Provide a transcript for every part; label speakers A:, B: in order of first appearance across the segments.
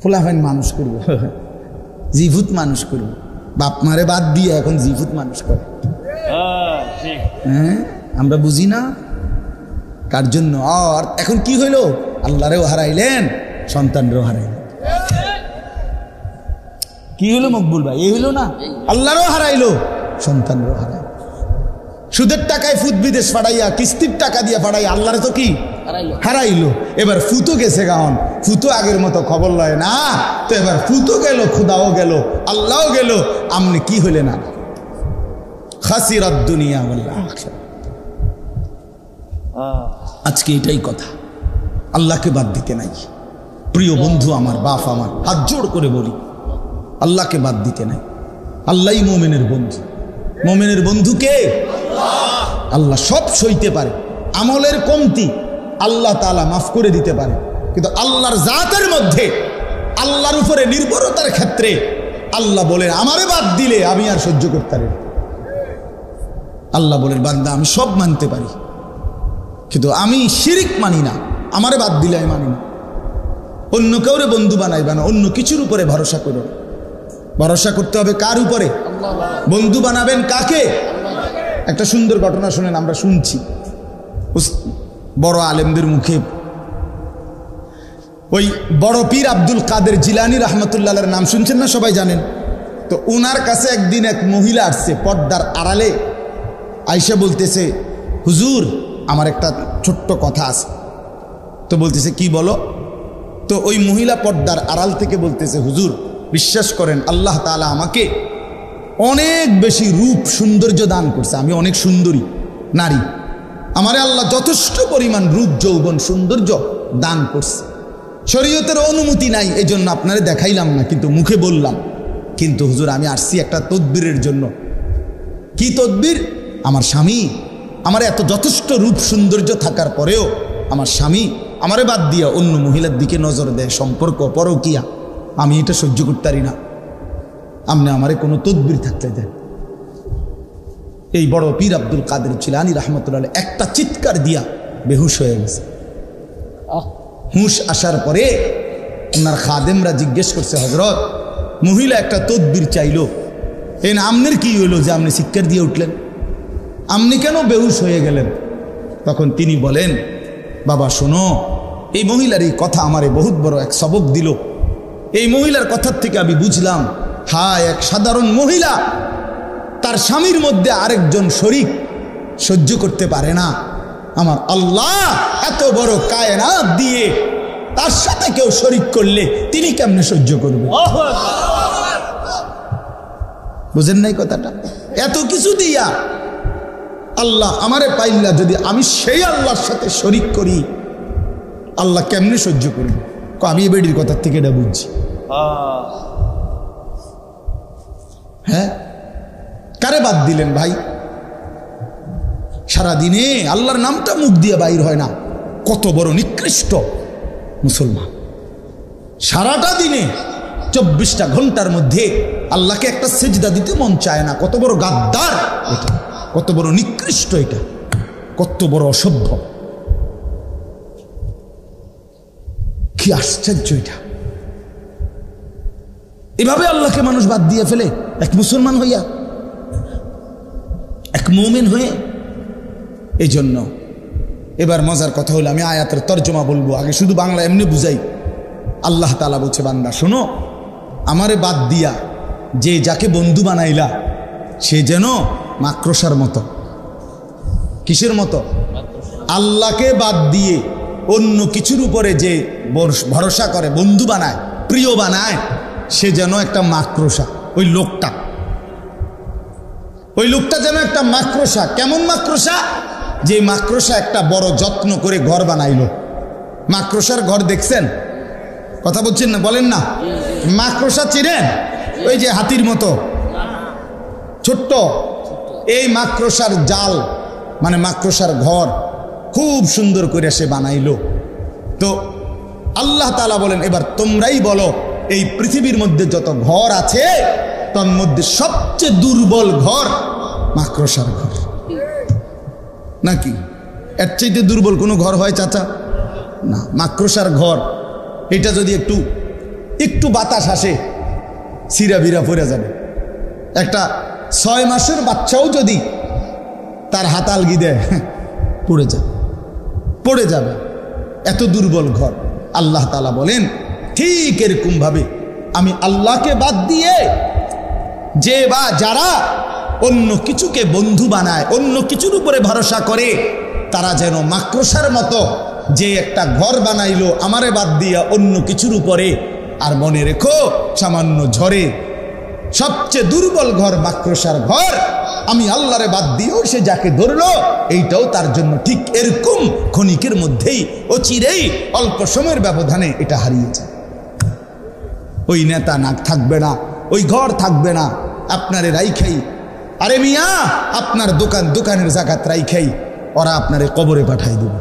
A: ফুলাফাইন মানুষ করব, জিভুত মানুষ করব। বাপ মারে বাদ দিয়ে এখন জিভুত মানুষ করে। হ্যাঁ, আমরা বুঝি না কার জন্য। আর এখন কি হইল, আল্লাহরেও হারাইলেন, সন্তানরেও হারাইলেন। কি হইল মকবুল ভাই? এই হইল না, আল্লাহরও হারাইলো, সন্তানরেও হারাইল। সুদের টাকায় ফুত বিদেশ পাঠাইয়া, কিস্তির টাকা দিয়ে পাঠাইয়া আল্লাহরে তো কি হারাইলো। এবার ফুতো গেছে গান, ফুতো আগের মতো খবর লয় না। তো এবার ফুতো গেল, খুদাও গেল, আল্লাহও গেল, আমনি কি হইলে না? খাসিরাত দুনিয়া ওয়াল আখিরাহ। আজকে এটাই কথা, আল্লাহকে বাদ দিতে নাই। প্রিয় বন্ধু আমার, বাপ আমার, হাত জোড় করে বলি, আল্লাহকে বাদ দিতে নাই। আল্লাহই মুমিনের বন্ধু। মুমিনের বন্ধু কে? আল্লাহ। সব সইতে পারে, আমলের কমতি আল্লাহ তাআলা মাফ করে দিতে পারে, কিন্তু আল্লাহর জাতের মধ্যে, আল্লাহর উপরে নির্ভরতার ক্ষেত্রে আল্লাহ বলেন আমারে বাদ দিলে আমি আর সহ্য করতে পারি। আল্লাহ বলেন বান্দা আমি সব মানতে পারি, কিন্তু আমি শিরিক মানি না, আমারে বাদ দিলে আমি মানি না। অন্য কাউরে বন্ধু বানাইবা না, অন্য কিছুর উপরে ভরসা করো। ভরসা করতে হবে কার উপরে? বন্ধু বানাবেন কাকে? একটা সুন্দর ঘটনা শুনেন, আমরা শুনছি বড় আলেমদের মুখে। ওই বড় পীর আব্দুল কাদের জিলানী রহমতুল্লাহর নাম শুনছেন না? সবাই জানেন তো। ওনার কাছে একদিন এক মহিলা আসছে পর্দার আড়ালে, আইসা বলতেছে হুজুর আমার একটা ছোট্ট কথা আছে। তো বলতেছে কি বলো? তো ওই মহিলা পর্দার আড়াল থেকে বলতেছে হুজুর বিশ্বাস করেন আল্লাহ তাআলা আমাকে অনেক বেশি রূপ সৌন্দর্য দান করছে, আমি অনেক সুন্দরী নারী, আমারে আল্লাহ যথেষ্ট পরিমাণ রূপ যৌবন সৌন্দর্য দান করছে। শরীয়তের অনুমতি নাই, এই জন্য আপনারে দেখাইলাম না, কিন্তু মুখে বললাম। কিন্তু হুজুর আমি আসছি একটা তদবিরের জন্য। কি তদবির? আমার স্বামী আমার এত যথেষ্ট রূপ সৌন্দর্য থাকার পরেও আমার স্বামী আমারে বাদ দিয়া অন্য মহিলার দিকে নজর দেয়, সম্পর্ক পরকিয়া, আমি এটা সহ্য করতে পারি না, আপনি আমারে কোনো তদবির থাকতে দেন। এই বড় পীর আব্দুল কাদের জিলানী রহমতুল্লাহ একটা চিৎকার দিয়া বেহুশ হয়ে গেছে। হুঁশ আসার পরে ওনার খাদেমরা জিজ্ঞেস করছে হজরত মহিলা একটা তদবির চাইল, এই না আমনের কি হইলো যে আপনি চিৎকার দিয়ে উঠলেন, আপনি কেন বেহুশ হয়ে গেলেন? তখন তিনি বলেন বাবা শোনো, এই মহিলার এই কথা আমারে বহুত বড় এক সবক দিল। এই মহিলার কথার থেকে আমি বুঝলাম, হ্যাঁ এক সাধারণ মহিলা তার স্বামীর মধ্যে আরেকজন শরীক সহ্য করতে পারে না, আমার আল্লাহ এত বড় কায়নাত দিয়ে তার সাথে কেউ শরীক করলে তিনি কেমনে সহ্য করবে? বুঝেন নাই কথাটা? এত কিছু দিয়া আল্লাহ আমারে পাইলা, যদি আমি সেই আল্লাহর সাথে শরীক করি আল্লাহ কেমনে সহ্য করবে? আমি এই বেডির কথার থেকে এটা বুঝছি। হ্যাঁ, কারে বাদ দিলেন ভাই? সারাদিনে আল্লাহর নামটা মুখ দিয়ে বাইর হয় না। কত বড় নিকৃষ্ট মুসলমান! সারাটা দিনে 24টা ঘন্টার মধ্যে আল্লাহকে একটা সিজদা দিতে মন চায় না। কত বড় গাদ্দার এটা, কত বড় নিকৃষ্ট এটা, কত বড় অসভ্য! কি আশ্চর্য এটা! এভাবে আল্লাহকে মানুষ বাদ দিয়ে ফেলে এক মুসলমান হইয়া, এক মুমিন হয়ে। এই জন্য এবার মজার কথা হলো, আমি আয়াতের তর্জমা বলবো, আগে শুধু বাংলা এমনি বুঝাই। আল্লাহ তাআলা বলছে বান্দা শোনো, আমারে বাদ দিয়া যে যাকে বন্ধু বানাইলা সে যেন মাকড়সার মতো। কিসের মতো? আল্লাহকে বাদ দিয়ে অন্য কিছুর উপরে যে ভরসা করে, বন্ধু বানায়, প্রিয় বানায়, সে যেন একটা মাকড়সা। ওই লোকটা যেন একটা মাকড়সা। কেমন মাকড়সা? যে মাকড়সা একটা বড় যত্ন করে ঘর বানাইলো। মাকড়সার ঘর দেখছেন? কথা বলছেন না? বলেন না। মাকড়সা চিনেন? ওই যে হাতির মতো ছোট্ট, এই মাকড়সার জাল মানে মাকড়সার ঘর খুব সুন্দর করে সে বানাইলো। তো আল্লাহ তাআলা বলেন এবার তোমরাই বলো, এই পৃথিবীর মধ্যে যত ঘর আছে তার মধ্যে সবচেয়ে দুর্বল ঘর মাকড়সার ঘর নাকি? এর চাইতে দুর্বল কোনো ঘর হয় চাচা? না। মাকড়সার ঘর এটা যদি একটু একটু বাতাস আসে সিরা বিরা পড়ে যাবে। একটা 6 মাসের বাচ্চাও যদি তার হাত আলগি দেয় পড়ে যাবে, এত দুর্বল ঘর। আল্লাহ তাআলা বলেন ঠিক এরকম ভাবে আমি আল্লাহকে বাদ দিয়ে যে বা যারা অন্য কিছুকে বন্ধু বানায়, অন্য কিছুর উপরে ভরসা করে, তারা যেন মাকড়সার মতো যে একটা ঘর বানাইলো আমারে বাদ দিয়া অন্য কিছুর উপরে। আর মনে রেখো, সামান্য ঝড়ে সবচেয়ে দুর্বল ঘর মাকড়সার ঘর, আমি আল্লাহরে বাদ দিয়েও সে যাকে ধরলো এইটাও তার জন্য ঠিক এরকম ক্ষণিকের মধ্যেই ও চিরেই অল্প সময়ের ব্যবধানে এটা হারিয়ে যায়। ওই নেতা না থাকবে না, ওই ঘর থাকবে না, আপনারে রাইখাই, আরে মিয়া আপনার দোকানের জাকাত রাইখাই ওরা আপনারে কবরে পাঠাই দেবে।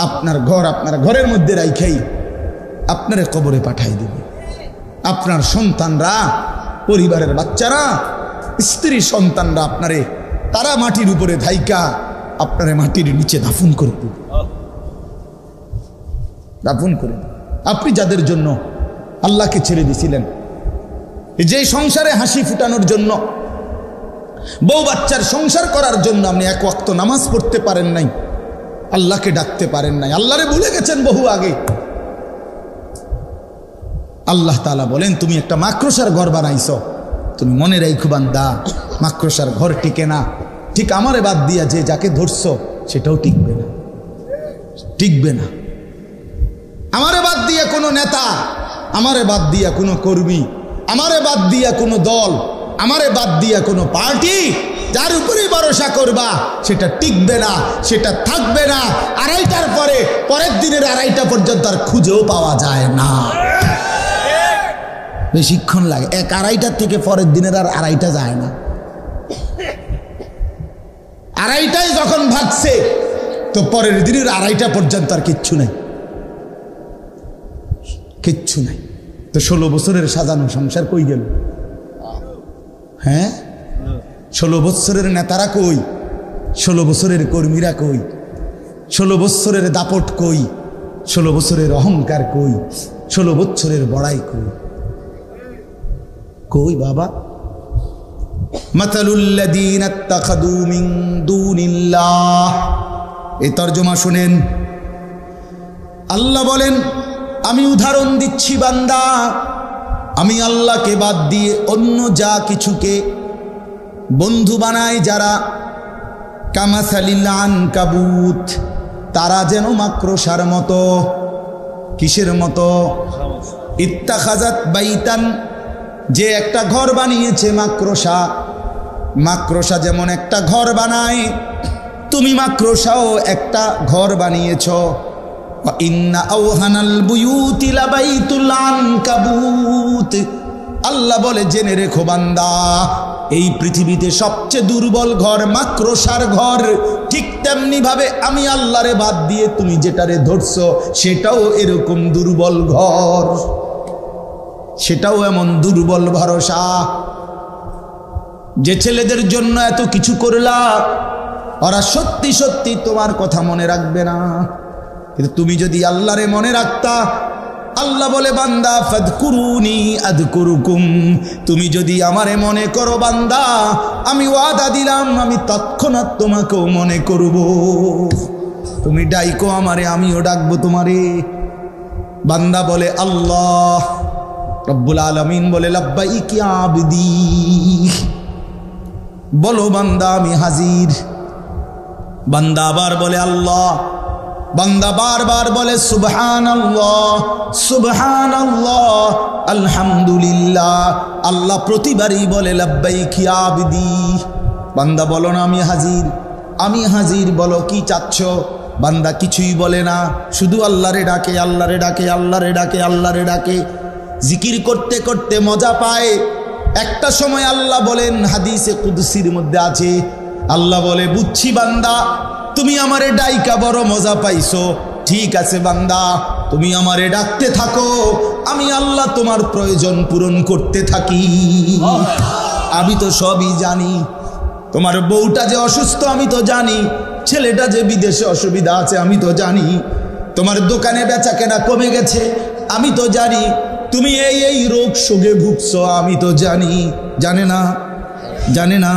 A: আপনার ঘরের মধ্যে রাইখাই আপনারে কবরে পাঠাই দেবে। আপনার সন্তানরা, পরিবারের বাচ্চারা, স্ত্রী সন্তানরা আপনারে তারা মাটির উপরে ধাইকা আপনারে মাটির নিচে দাফন করে দেবে। আপনি যাদের জন্য আল্লাহকে ছেড়ে দিয়েছিলেন, যে সংসারে হাসি ফুটানোর জন্য, বউ বাচ্চার সংসার করার জন্য আপনি এক ওয়াক্ত নামাজ পড়তে পারেন নাই, আল্লাহকে ডাকতে পারেন নাই, আল্লাহরে ভুলে গেছেন বহু আগে। আল্লাহ তাআলা বলেন তুমি একটা মাকড়সার ঘর বানাইছো, তুমি মনে রাখো বান্দা মাকড়সার ঘর টিকে না। ঠিক আমারে বাদ দিয়া যে যাকে ধরছো সেটাও টিকবে না। আমারে বাদ দিয়া কোনো নেতা, আমারে বাদ দিয়া কোনো কর্মী, আমারে বাদ দিয়া কোনো দল, আমারে বাদ দিয়া কোনো পার্টি, যার উপরে ভরসা করবা সেটা টিকবে না, সেটা থাকবে না। আড়াইটার পরে পরের দিনের 2:30 পর্যন্ত আর খুঁজেও পাওয়া যায় না। বেশিক্ষণ লাগে, 1-2:30 থেকে পরের দিনের আর 2:30 যায় না। 2:30 যখন ভাগছে তো পরের দিনের 2:30 পর্যন্ত আর কিচ্ছু নাই। তো 16 বছরের সাজানো সংসার কই গেল? হ্যাঁ, 16 বছরের নেতারা কই? 16 বছরের কর্মীরা কই? 16 বছরের দাপট কই? 16 বছরের অহংকার কই? 16 বছরের বড়াই কই বাবা? মাতালুল্লাযীনা ইত্তাখাযু মিন দুনিল্লাহ, এই তরজমা শুনেন। আল্লাহ বলেন আমি উদাহরণ দিচ্ছি বান্দা, আমি আল্লাহকে বাদ দিয়ে অন্য যা কিছুকে বন্ধু বানায় যারা, কামাসালিল আনকাবুত, তারা যেন মাকড়সার মতো। কিসের মতো? ইত্তাখাযাত বাইতান, যে একটা ঘর বানিয়েছে মাকড়সা যেমন একটা ঘর বানায়, তুমি মাকড়সাও একটা ঘর বানিয়েছ। ইন্না আওহানাল বুয়ুতি লাবাইতুল আনকাবুত, আল্লাহ বলে জেনে রেখো বান্দা, এই পৃথিবীতে সবচেয়ে দুর্বল ঘর মাকড়সার ঘর। ঠিক তেমনি ভাবে আমি আল্লাহরে বাদ দিয়ে তুমি যেটারে ধরছো সেটাও এরকম দুর্বল ঘর, সেটাও এমন দুর্বল ভরসা। যে ছেলেদের জন্য এত কিছু করলা, ওরা সত্যি সত্যি তোমার কথা মনে রাখবে না, কিন্তু তুমি যদি আল্লাহরে মনে রাখতা, আল্লাহ বলে বান্দা ফাদকুরুনি আযকুরুকুম, তুমি যদি আমারে মনে করো বান্দা, আমি ওয়াদা দিলাম আমি তৎক্ষণাৎ তোমাকেও মনে করব। তুমি ডাইকো আমারে, আমিও ডাকবো তোমারে। বান্দা বলে আল্লাহ, রব্বুল আলামিন বলে লাব্বাইক ইয়া আবদি, বলো বান্দা আমি হাজির। বান্দা আবার বলে আল্লাহ, বান্দা বারবার বলে সুবহানাল্লাহ সুবহানাল্লাহ আলহামদুলিল্লাহ। আল্লাহ প্রতিবারই বলে লাব্বাইক ইয়া আবদি। বান্দা বলো না আমি হাজির, আমি হাজির, বলো কি চাচ্ছ? বান্দা কিছুই বলে না, শুধু আল্লাহরে ডাকে, আল্লাহরে ডাকে, আল্লাহরে ডাকে, আল্লাহরে ডাকে। জিকির করতে করতে মজা পায়। একটা সময় আল্লাহ বলেন, হাদিসে কুদসির মধ্যে আছে, আল্লাহ বলে বুঝছি বান্দা তুমি আমারে ডাইকা বড় মজা পাইছো, ঠিক আছে বান্দা তুমি আমারে ডাকতে থাকো, আমি আল্লাহ তোমার প্রয়োজন পূরণ করতে থাকি। আমি তো সবই জানি, তোমার বউটা যে অসুস্থ আমি তো জানি, ছেলেটা যে বিদেশে অসুবিধা আছে আমি তো জানি, তোমার দোকানে বেচা কেনা কমে গেছে আমি তো জানি তুমি এই রোগ শোকে ভুগছো, আমি তো জানি। জানে না? জানে না?